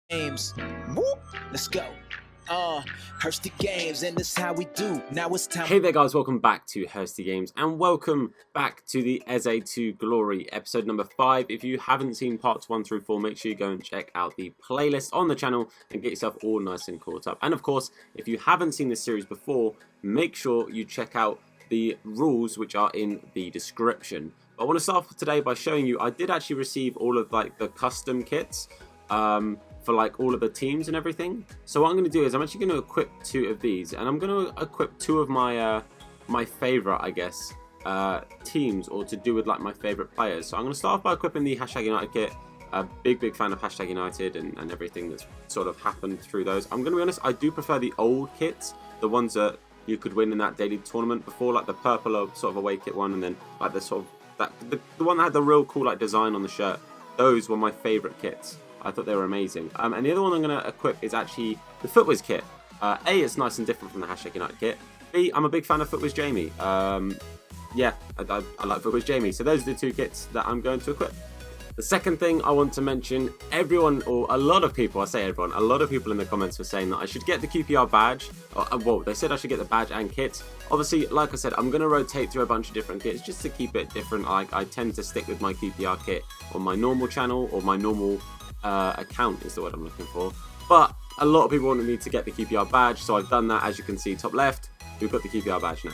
Games. Whoop. Let's go. Hursty Games, and this is how we do. Now it's time. Hey there guys, welcome back to Hursty Games and welcome back to the EZE to Glory episode number 5. If you haven't seen parts 1 through 4, make sure you go and check out the playlist on the channel and get yourself all nice and caught up. And of course, if you haven't seen this series before, make sure you check out the rules which are in the description. I want to start off today by showing you I did actually receive all of like the custom kits for like all of the teams and everything. So what I'm going to do is I'm actually going to equip 2 of these, and I'm going to equip 2 of my my favorite, I guess, teams, or to do with like my favorite players. So I'm going to start off by equipping the #United kit. A big fan of #United and everything that's sort of happened through those. I'm going to be honest, I do prefer the old kits, the ones that you could win in that daily tournament before, like the purple or sort of away kit one, and then like the sort of the one that had the real cool like design on the shirt. Those were my favorite kits. I thought they were amazing. And the other one I'm going to equip is actually the Footwiz kit. A, it's nice and different from the #United kit. B, I'm a big fan of Footwiz Jamie. Yeah, I like Footwiz Jamie. So those are the 2 kits that I'm going to equip. The second thing I want to mention, everyone, or a lot of people, I say everyone, a lot of people in the comments were saying that I should get the QPR badge. Well, they said I should get the badge and kits. Obviously, like I said, I'm going to rotate through a bunch of different kits just to keep it different. I tend to stick with my QPR kit on my normal channel, or my normal account is the word I'm looking for. But a lot of people wanted me to get the QPR badge, so I've done that. As you can see, top left, we've got the QPR badge now.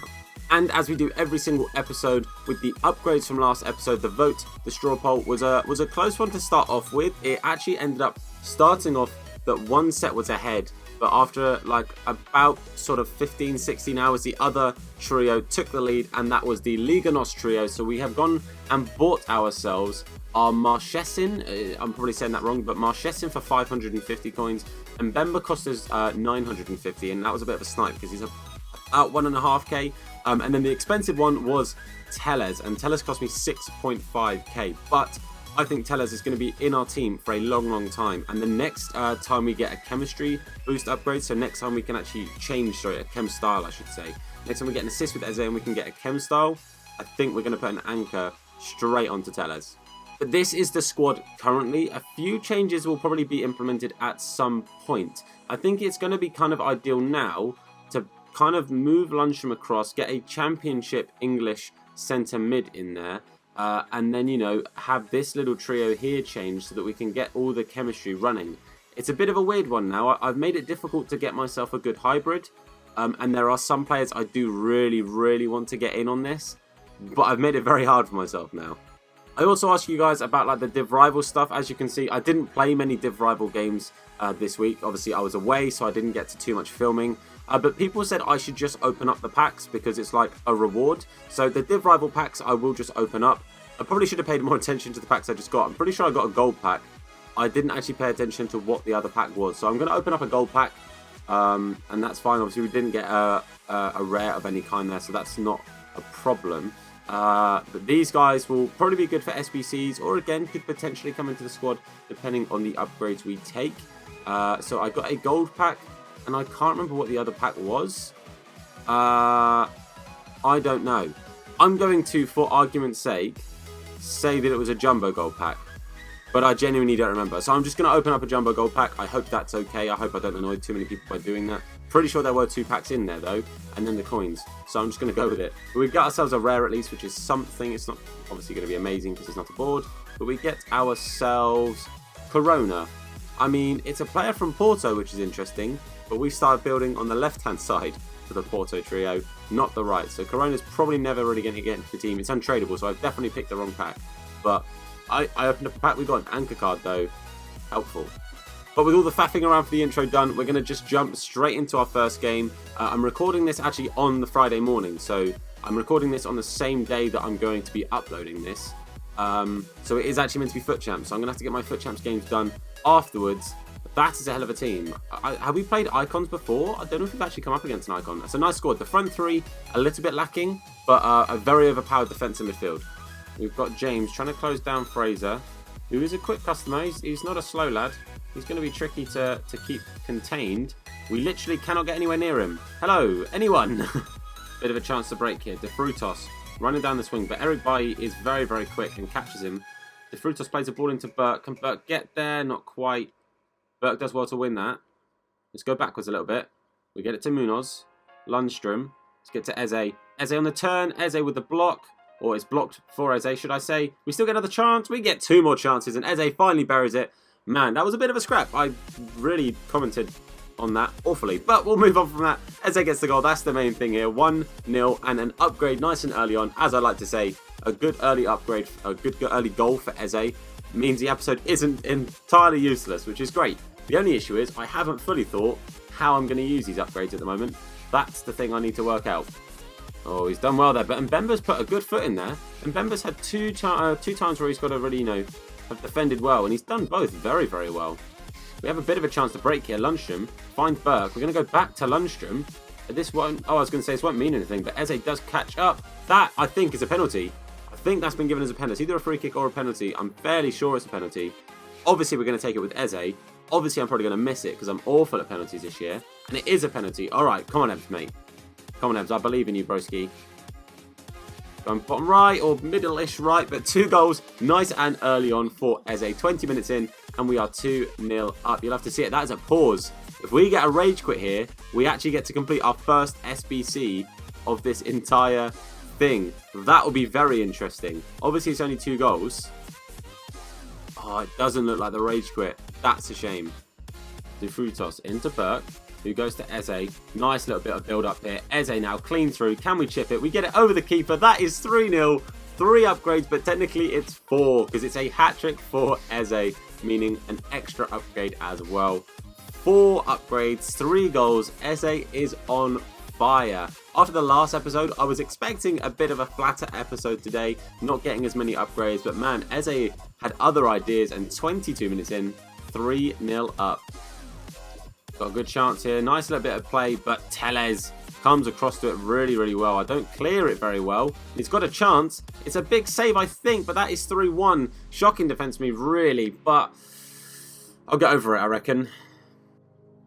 And as we do every single episode with the upgrades from last episode, the vote, the straw poll was a close one to start off with. It actually ended up starting off that one set was ahead, but after like about sort of 15-16 hours, the other trio took the lead, and that was the Liga NOS trio. So we have gone and bought ourselves our Marchesin, I'm probably saying that wrong, but Marchesin for 550 coins, and Bemba cost us 950, and that was a bit of a snipe because he's about 1.5k. And then the expensive one was Tellez, and Tellez cost me 6.5k, but I think Tellez is going to be in our team for a long time. And the next time we get a chemistry boost upgrade, so next time we can actually change, a Chem Style I should say. Next time we get an assist with EZE and we can get a Chem Style, I think we're going to put an anchor straight onto Tellez. But this is the squad currently. A few changes will probably be implemented at some point. I think it's going to be kind of ideal now to kind of move Lundstrom across, get a championship English centre mid in there, and then, you know, have this little trio here change so that we can get all the chemistry running. It's a bit of a weird one now. I've made it difficult to get myself a good hybrid, and there are some players I do really want to get in on this, but I've made it very hard for myself now. I also asked you guys about like the Div Rival stuff. As you can see, I didn't play many Div Rival games this week. Obviously, I was away, so I didn't get to too much filming. But people said I should just open up the packs because it's like a reward. So the Div Rival packs, I will just open up. I probably should have paid more attention to the packs I just got. I'm pretty sure I got a gold pack. I didn't actually pay attention to what the other pack was. So I'm going to open up a gold pack, and that's fine. Obviously, we didn't get a rare of any kind there, so that's not a problem. But these guys will probably be good for SBCs, or again could potentially come into the squad depending on the upgrades we take. So I got a gold pack, and I can't remember what the other pack was. I don't know. I'm going to, for argument's sake, say that it was a jumbo gold pack, but I genuinely don't remember. So I'm just going to open up a jumbo gold pack. I hope that's okay. I hope I don't annoy too many people by doing that. Pretty sure there were 2 packs in there though, and then the coins. So I'm just going to go with it. But we've got ourselves a rare at least, which is something. It's not obviously going to be amazing because it's not a board, but we get ourselves Corona. I mean, it's a player from Porto, which is interesting, but we started building on the left-hand side for the Porto trio, not the right. So Corona's probably never really going to get into the team. It's untradeable, so I've definitely picked the wrong pack. But I opened up a pack. We got an anchor card though, helpful. But with all the faffing around for the intro done, we're going to just jump straight into our first game. I'm recording this actually on the Friday morning, so I'm recording this on the same day that I'm going to be uploading this. So it is actually meant to be Foot Champs, so I'm going to have to get my Foot Champs games done afterwards. But that is a hell of a team. Have we played Icons before? I don't know if we've actually come up against an Icon. It's a nice squad. The front 3, a little bit lacking, but a very overpowered defence in midfield. We've got James trying to close down Fraser, who is a quick customer. He's not a slow lad. He's going to be tricky to keep contained. We literally cannot get anywhere near him. Hello, anyone? Bit of a chance to break here. De Frutos running down the swing, but Eric Bailly is very, very quick and catches him. De Frutos plays a ball into Burt. Can Burt get there? Not quite. Burke does well to win that. Let's go backwards a little bit. We get it to Munoz. Lundstrom. Let's get to Eze. Eze on the turn. Eze with the block. Or it's blocked for Eze, should I say. We still get another chance. We get 2 more chances. And Eze finally buries it. Man, that was a bit of a scrap. I really commented on that awfully. But we'll move on from that. Eze gets the goal. That's the main thing here. 1-0 and an upgrade nice and early on. As I like to say, a good early upgrade, a good early goal for Eze means the episode isn't entirely useless, which is great. The only issue is I haven't fully thought how I'm going to use these upgrades at the moment. That's the thing I need to work out. Oh, he's done well there. But Mbemba's put a good foot in there. Mbemba's had two times where he's got to really, you know, have defended well. And he's done both very, very well. We have a bit of a chance to break here. Lundstrom finds Burke. We're going to go back to Lundstrom. This won't... Oh, I was going to say this won't mean anything. But Eze does catch up. That, I think, is a penalty. I think that's been given as a penalty. Either a free kick or a penalty. I'm fairly sure it's a penalty. Obviously, we're going to take it with Eze. Obviously, I'm probably going to miss it because I'm awful at penalties this year. And it is a penalty. All right, come on, Ebs, mate. Come on, Ebs. I believe in you, broski. Going bottom right or middle-ish right, but 2 goals. Nice and early on for Eze. 20 minutes in, and we are 2-0 up. You'll have to see it. That is a pause. If we get a rage quit here, we actually get to complete our first SBC of this entire thing. That will be very interesting. Obviously, it's only 2 goals. Oh, it doesn't look like the rage quit. That's a shame. The Frutos into Burke, who goes to Eze. Nice little bit of build up here. Eze now clean through. Can we chip it? We get it over the keeper. That is 3-0. 3 upgrades, but technically it's 4 because it's a hat-trick for Eze, meaning an extra upgrade as well. 4 upgrades, 3 goals. Eze is on fire. After the last episode, I was expecting a bit of a flatter episode today, not getting as many upgrades, but man, Eze had other ideas, and 22 minutes in, 3-0 up. Got a good chance here. Nice little bit of play, but Tellez comes across to it really, really well. I don't clear it very well. He's got a chance. It's a big save, I think, but that is 3-1. Shocking defense me, really, but I'll get over it, I reckon.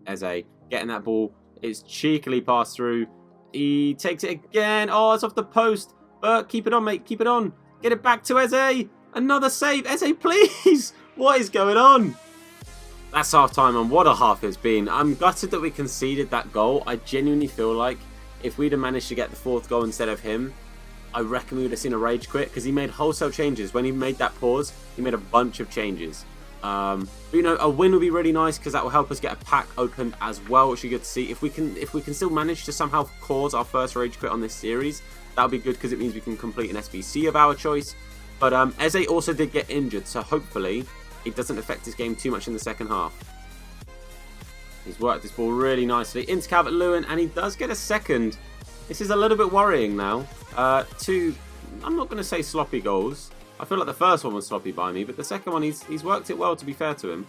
Eze getting that ball. It's cheekily passed through. He takes it again. Oh, it's off the post. Burke, keep it on, mate. Keep it on. Get it back to Eze. Another save. Eze, please. What is going on? That's half time, and what a half it's been. I'm gutted that we conceded that goal. I genuinely feel like if we'd have managed to get the 4th goal instead of him, I reckon we would have seen a rage quit because he made wholesale changes. When he made that pause, he made a bunch of changes. But, you know, a win would be really nice because that will help us get a pack opened as well, which you get to see. If we can still manage to somehow cause our first rage quit on this series, that would be good because it means we can complete an SBC of our choice. But Eze also did get injured, so hopefully it doesn't affect his game too much in the second half. He's worked this ball really nicely into Calvert-Lewin, and he does get a second. This is a little bit worrying now. 2, I'm not going to say sloppy goals. I feel like the first one was sloppy by me, but the second one, he's worked it well, to be fair to him.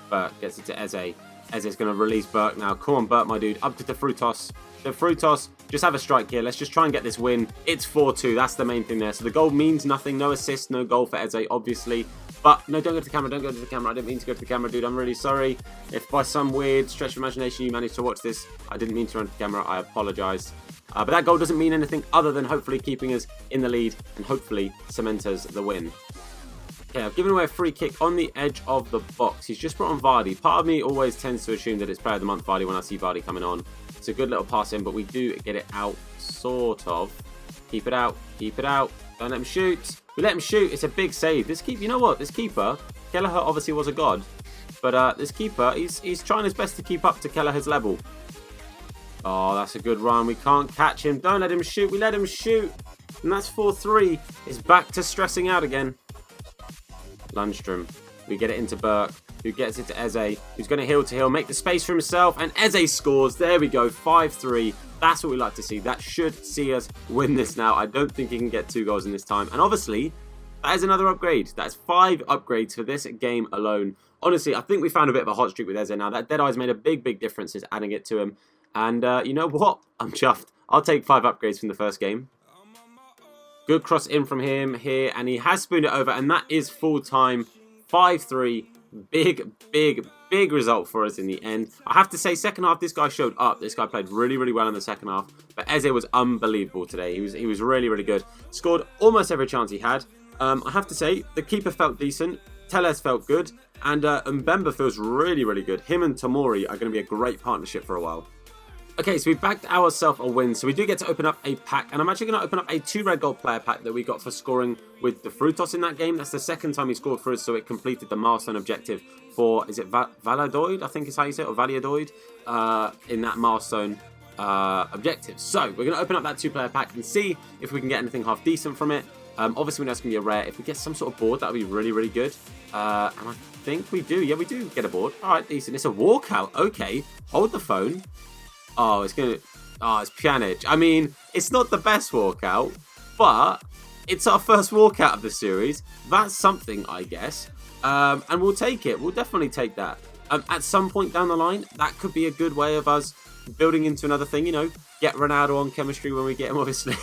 Burke gets it to Eze. Eze's going to release Burke now. Come on, Burke, my dude. Up to the Frutos. The Frutos, just have a strike here. Let's just try and get this win. It's 4-2. That's the main thing there. So the goal means nothing. No assist, no goal for Eze, obviously. But, no, don't go to the camera. Don't go to the camera. I didn't mean to go to the camera, dude. I'm really sorry. If by some weird stretch of imagination you managed to watch this, I didn't mean to run to the camera. I apologise. But that goal doesn't mean anything other than hopefully keeping us in the lead and hopefully cement us the win. Okay, I've given away a free kick on the edge of the box. He's just brought on Vardy. Part of me always tends to assume that it's Player of the Month Vardy when I see Vardy coming on. It's a good little pass in, but we do get it out, sort of. Keep it out. Keep it out. Don't let him shoot. We let him shoot. It's a big save. This keeper, you know what? This keeper, Kelleher obviously was a god. But this keeper, he's trying his best to keep up to Kelleher's level. Oh, that's a good run. We can't catch him. Don't let him shoot. We let him shoot. And that's 4-3. It's back to stressing out again. Lundstrom. We get it into Burke, who gets it to Eze, who's going to heel to heel, make the space for himself, and Eze scores. There we go, 5-3. That's what we like to see. That should see us win this now. I don't think he can get 2 goals in this time. And obviously, that is another upgrade. That's 5 upgrades for this game alone. Honestly, I think we found a bit of a hot streak with Eze now. That Deadeye's made a big, big difference since adding it to him. And you know what? I'm chuffed. I'll take 5 upgrades from the first game. Good cross in from him here, and he has spooned it over, and that is full time. 5-3. Big, big, big result for us in the end. I have to say, second half, this guy showed up. This guy played really, really well in the second half. But Eze was unbelievable today. He was really, really good. Scored almost every chance he had. I have to say, the keeper felt decent. Tellez felt good. And Mbemba feels really, really good. Him and Tomori are going to be a great partnership for a while. Okay, so we backed ourselves a win, so we do get to open up a pack, and I'm actually going to open up a 2 red gold player pack that we got for scoring with the Frutos in that game. That's the second time he scored for us, so it completed the milestone objective for, is it Valadoid, I think is how you say it, or Valiodoid, in that milestone objective. So, we're going to open up that 2 player pack and see if we can get anything half decent from it. Obviously, we know it's going to be a rare. If we get some sort of board, that would be really, really good. And I think we do. Yeah, we do get a board. All right, decent. It's a walkout. Okay, hold the phone. Oh, it's it's Pjanic. I mean, it's not the best walkout, but it's our first walkout of the series. That's something, I guess. And we'll take it. We'll definitely take that. At some point down the line, that could be a good way of us building into another thing, you know, get Ronaldo on chemistry when we get him, obviously.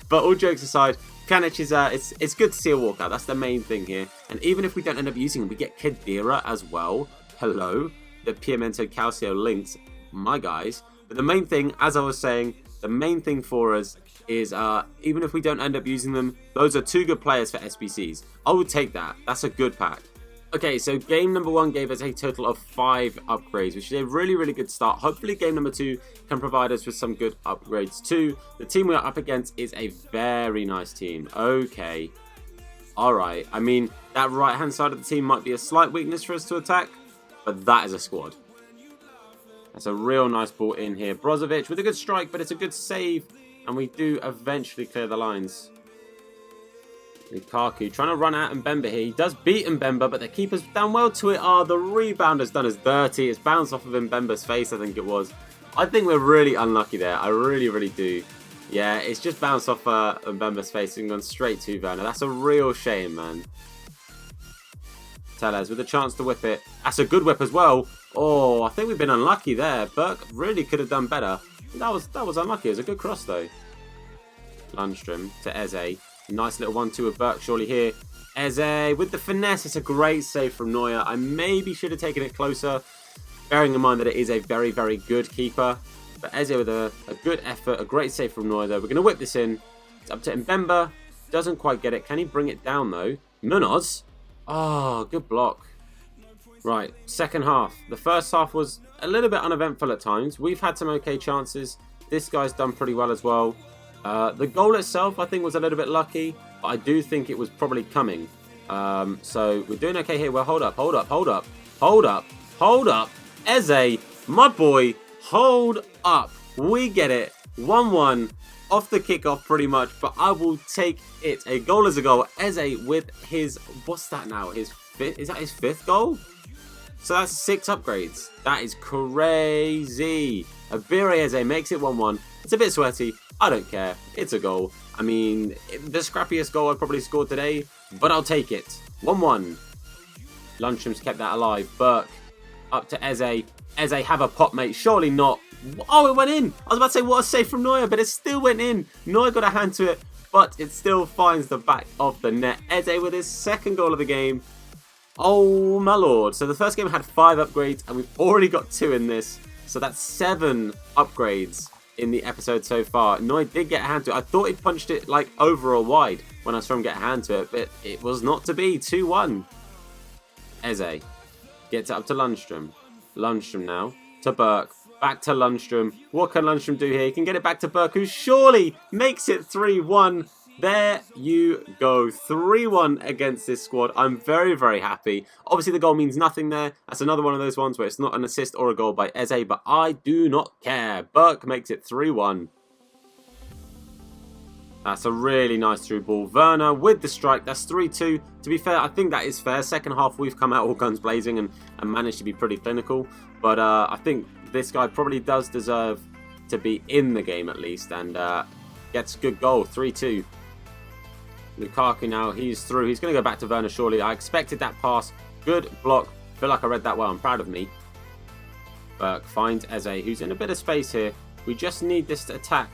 But all jokes aside, Pjanic is, it's good to see a walkout. That's the main thing here. And even if we don't end up using him, we get Kedira as well. Hello. The Pimento Calcio links. My guys. But the main thing, as I was saying, the main thing for us is even if we don't end up using them, those are 2 good players for SBCs. I would take that. That's a good pack. Okay, so game number 1 gave us a total of 5 upgrades, which is a really, really good start. Hopefully game number 2 can provide us with some good upgrades too. The team we are up against is a very nice team. Okay. Alright, I mean, that right-hand side of the team might be a slight weakness for us to attack, but that is a squad. That's a real nice ball in here. Brozovic with a good strike, but it's a good save. And we do eventually clear the lines. Lukaku trying to run out Mbemba here. He does beat Mbemba, but the keeper's done well to it. Oh, the rebound has done us dirty. It's bounced off of Mbemba's face, I think it was. I think we're really unlucky there. I really, really do. Yeah, it's just bounced off Mbemba's face and gone straight to Werner. That's a real shame, man. Tellez with a chance to whip it. That's a good whip as well. Oh, I think we've been unlucky there. Burke really could have done better. That was unlucky. It was a good cross though. Lundstrom to Eze. Nice little 1-2 with Burke surely here. Eze with the finesse. It's a great save from Neuer. I maybe should have taken it closer, bearing in mind that it is a very, very good keeper. But Eze with a good effort. A great save from Neuer though. We're going to whip this in. It's up to Mbemba. Doesn't quite get it. Can he bring it down though? Munoz. Oh, good block. Right, second half. The first half was a little bit uneventful at times. We've had some okay chances. This guy's done pretty well as well. The goal itself, I think, was a little bit lucky, but I do think it was probably coming. So we're doing okay here. Well, hold up. Eze, my boy, hold up. We get it. 1-1 off the kickoff pretty much, but I will take it. A goal is a goal. Eze with his, what's that now? His fifth, is that his 5th goal? So that's 6 upgrades. That is crazy. Abire Eze makes it 1-1. It's a bit sweaty. I don't care. It's a goal. I mean, the scrappiest goal I've probably scored today, but I'll take it. 1-1. Lundstrom's kept that alive. Burke up to Eze. Eze, have a pop, mate. Surely not. Oh, it went in. I was about to say, what a save from Neuer, but it still went in. Neuer got a hand to it, but it still finds the back of the net. Eze with his 2nd goal of the game. Oh, my lord. So the first game had 5 upgrades, and we've already got 2 in this. So that's 7 upgrades in the episode so far. Neuer did get a hand to it. I thought he punched it like over or wide when I saw him get a hand to it, but it was not to be. 2-1. Eze gets it up to Lundstrom. Lundstrom now to Burke. Back to Lundstrom. What can Lundstrom do here? He can get it back to Burke, who surely makes it 3-1. There you go. 3-1 against this squad. I'm very, very happy. Obviously, the goal means nothing there. That's another one of those ones where it's not an assist or a goal by Eze, but I do not care. Burke makes it 3-1. That's a really nice through ball. Werner with the strike. That's 3-2. To be fair, I think that is fair. Second half, we've come out all guns blazing and managed to be pretty clinical. But I think this guy probably does deserve to be in the game at least. And gets a good goal. 3-2. Lukaku now, he's through. He's going to go back to Werner surely. I expected that pass. Good block. Feel like I read that well. I'm proud of me. Burke finds Eze, who's in a bit of space here. We just need this attack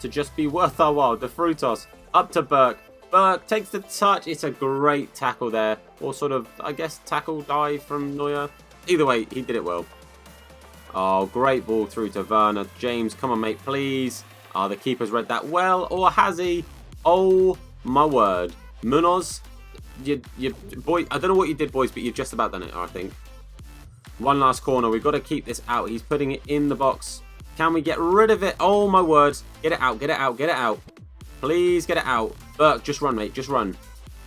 to just be worth our while. De Frutos up to Burke. Burke takes the touch. It's a great tackle there. Or sort of, I guess, tackle dive from Neuer. Either way, he did it well. Oh, great ball through to Werner. James, come on, mate, please. Oh, the keeper's read that well. Or has he? Oh, my word. Munoz boy, I don't know what you did, boys, but you've just about done it, I think. One last corner. We've got to keep this out. He's putting it in the box. Can we get rid of it? Oh, my word. Get it out, get it out, get it out. Please get it out. Burke, just run, mate, just run.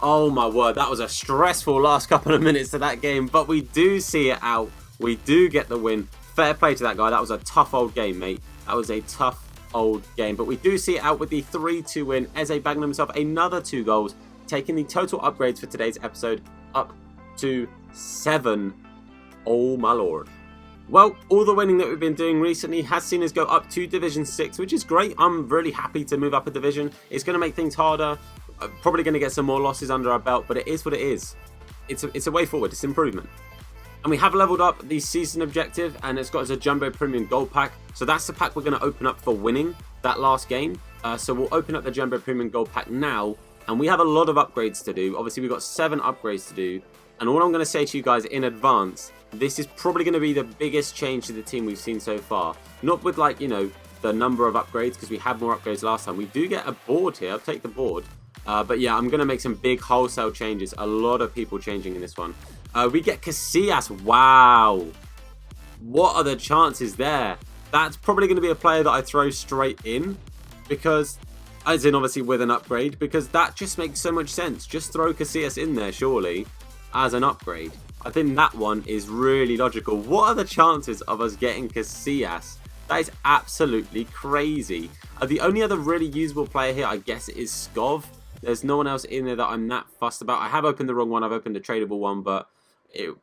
Oh, my word. That was a stressful last couple of minutes to that game, but we do see it out. We do get the win. Fair play to that guy. That was a tough old game, mate. That was a tough old game, but we do see it out with the 3-2 win. EZE bagging himself another 2 goals, taking the total upgrades for today's episode up to 7. Oh my lord. Well, all the winning that we've been doing recently has seen us go up to Division 6, which is great. I'm really happy to move up a division. It's going to make things harder. Probably going to get some more losses under our belt, but it is what it is. It's a way forward. It's improvement. And we have leveled up the season objective, and it's got us a Jumbo Premium Gold Pack. So that's the pack we're going to open up for winning that last game. So we'll open up the Jumbo Premium Gold Pack now, and we have a lot of upgrades to do. Obviously, we've got 7 upgrades to do. And all I'm going to say to you guys in advance, this is probably going to be the biggest change to the team we've seen so far. Not with, like, you know, the number of upgrades, because we had more upgrades last time. We do get a board here. I'll take the board. But yeah, I'm going to make some big wholesale changes. A lot of people changing in this one. We get Casillas. Wow. What are the chances there? That's probably going to be a player that I throw straight in. Because, as in obviously with an upgrade. Because that just makes so much sense. Just throw Casillas in there, surely, as an upgrade. I think that one is really logical. What are the chances of us getting Casillas? That is absolutely crazy. The only other really usable player here, I guess, is Skov. There's no one else in there that I'm that fussed about. I have opened the wrong one. I've opened a tradable one, but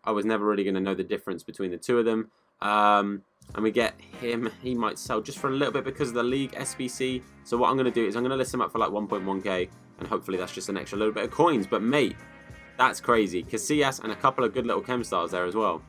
I was never really going to know the difference between the two of them. And we get him. He might sell just for a little bit because of the league SBC. So what I'm going to do is I'm going to list him up for like 1.1k. And hopefully that's just an extra little bit of coins. But mate, that's crazy. Casillas and a couple of good little Chem Styles there as well.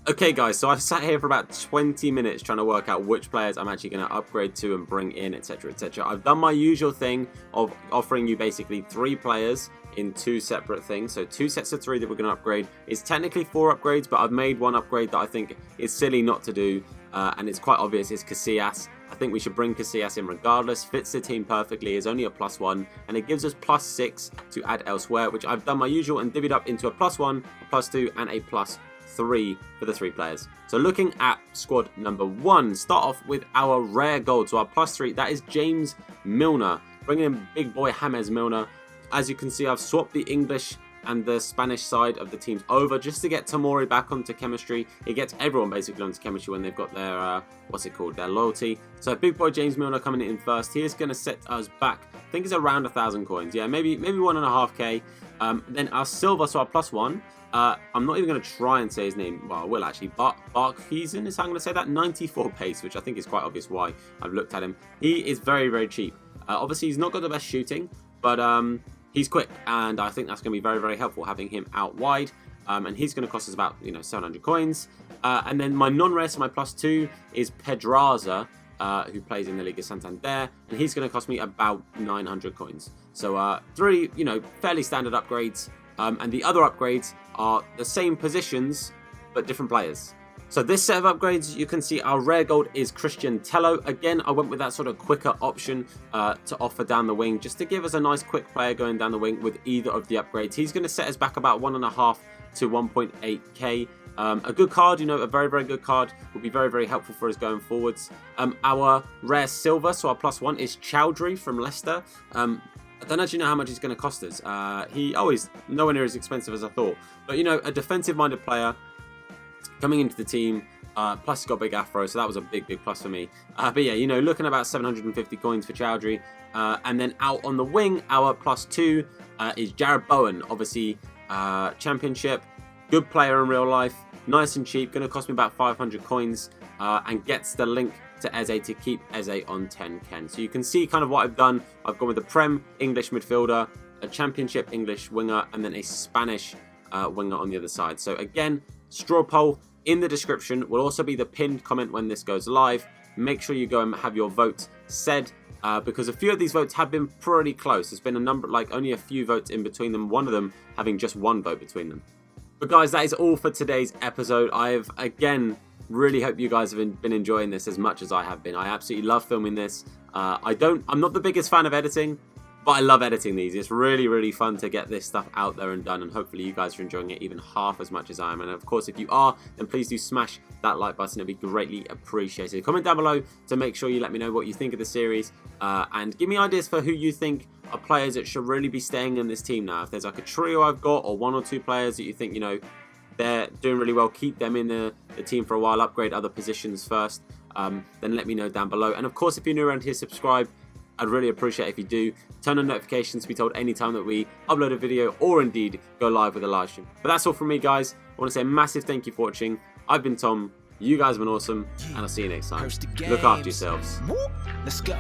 Okay guys, so I've sat here for about 20 minutes trying to work out which players I'm actually going to upgrade to and bring in, etc, etc. I've done my usual thing of offering you basically 3 players in 2 separate things. So 2 sets of 3 that we're going to upgrade. It's technically 4 upgrades, but I've made one upgrade that I think is silly not to do. And it's quite obvious, it's Casillas. I think we should bring Casillas in regardless. Fits the team perfectly, is only a +1, and it gives us +6 to add elsewhere, which I've done my usual and divvied up into a +1, a +2, and a +3 for the 3 players. So looking at squad number 1, start off with our rare gold. So our +3, that is James Milner. Bringing in big boy James Milner. As you can see, I've swapped the English and the Spanish side of the teams over just to get Tamori back onto chemistry. It gets everyone basically onto chemistry when they've got their, what's it called, their loyalty. So big boy James Milner coming in first. He is going to set us back, I think it's around 1,000 coins. Yeah, maybe 1.5k. Then our silver, so our +1. I'm not even going to try and say his name. Well, I will actually. Barkhuizen is how I'm going to say that. 94 pace, which I think is quite obvious why I've looked at him. He is very, very cheap. Obviously, he's not got the best shooting, but he's quick, and I think that's going to be very, very helpful having him out wide. And he's going to cost us about 700 coins. And then my non-rare, so my +2 is Pedraza, who plays in the Liga Santander, and he's going to cost me about 900 coins. So 3, fairly standard upgrades. And the other upgrades are the same positions, but different players. So this set of upgrades, you can see our rare gold is Christian Tello. Again, I went with that sort of quicker option to offer down the wing, just to give us a nice quick player going down the wing with either of the upgrades. He's going to set us back about 1.5 to 1.8k. A good card, a very, very good card, will be very, very helpful for us going forwards. Our rare silver, so our +1 is Chowdhury from Leicester. I don't actually know how much he's going to cost us. He's nowhere near as expensive as I thought. But, a defensive-minded player coming into the team. Plus, he's got a big afro, so that was a big, big plus for me. But yeah, looking at about 750 coins for Chowdhury. And then out on the wing, our +2 is Jared Bowen. Obviously, championship, good player in real life, nice and cheap, going to cost me about 500 coins, and gets the link to EZE to keep EZE on 10 Ken. So you can see kind of what I've done. I've gone with a Prem English midfielder, a Championship English winger, and then a Spanish winger on the other side. So again, straw poll in the description will also be the pinned comment when this goes live. Make sure you go and have your vote said, because a few of these votes have been pretty close. There's been a number, like only a few votes in between them, one of them having just 1 vote between them. But guys, that is all for today's episode. I've, again, really hope you guys have been enjoying this as much as I have been. I absolutely love filming this. I'm not the biggest fan of editing, But I love editing these. It's really, really fun to get this stuff out there and done, and hopefully you guys are enjoying it even half as much as I am. And of course, if you are, then please do smash that like button. It'd be greatly appreciated. Comment down below to make sure you let me know what you think of the series, and give me ideas for who you think are players that should really be staying in this team now. If there's like a trio I've got, or 1 or 2 players that you think, you know, they're doing really well, keep them in the team for a while, upgrade other positions first, then let me know down below. And of course, if you're new around here, subscribe. I'd really appreciate it if you do. Turn on notifications to be told anytime that we upload a video, or indeed go live with a live stream. But that's all from me, guys. I want to say a massive thank you for watching. I've been Tom. You guys have been awesome, and I'll see you next time. Look after yourselves. Let's go.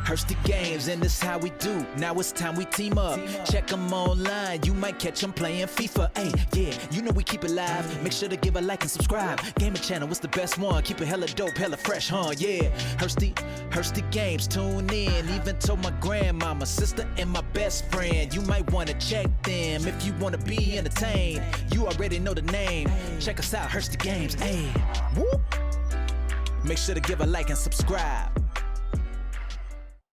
Hursty games, and this how we do. Now it's time we team up. Check them online, you might catch them playing FIFA. Hey, yeah, you know we keep it live. Make sure to give a like and subscribe. Gaming channel, what's the best one? Keep it hella dope, hella fresh, huh? Yeah, Hursty games, tune in. Even told my grandmama, sister, and my best friend. You might want to check them if you want to be entertained. You already know the name. Check us out, Hursty games. Hey, whoop. Make sure to give a like and subscribe.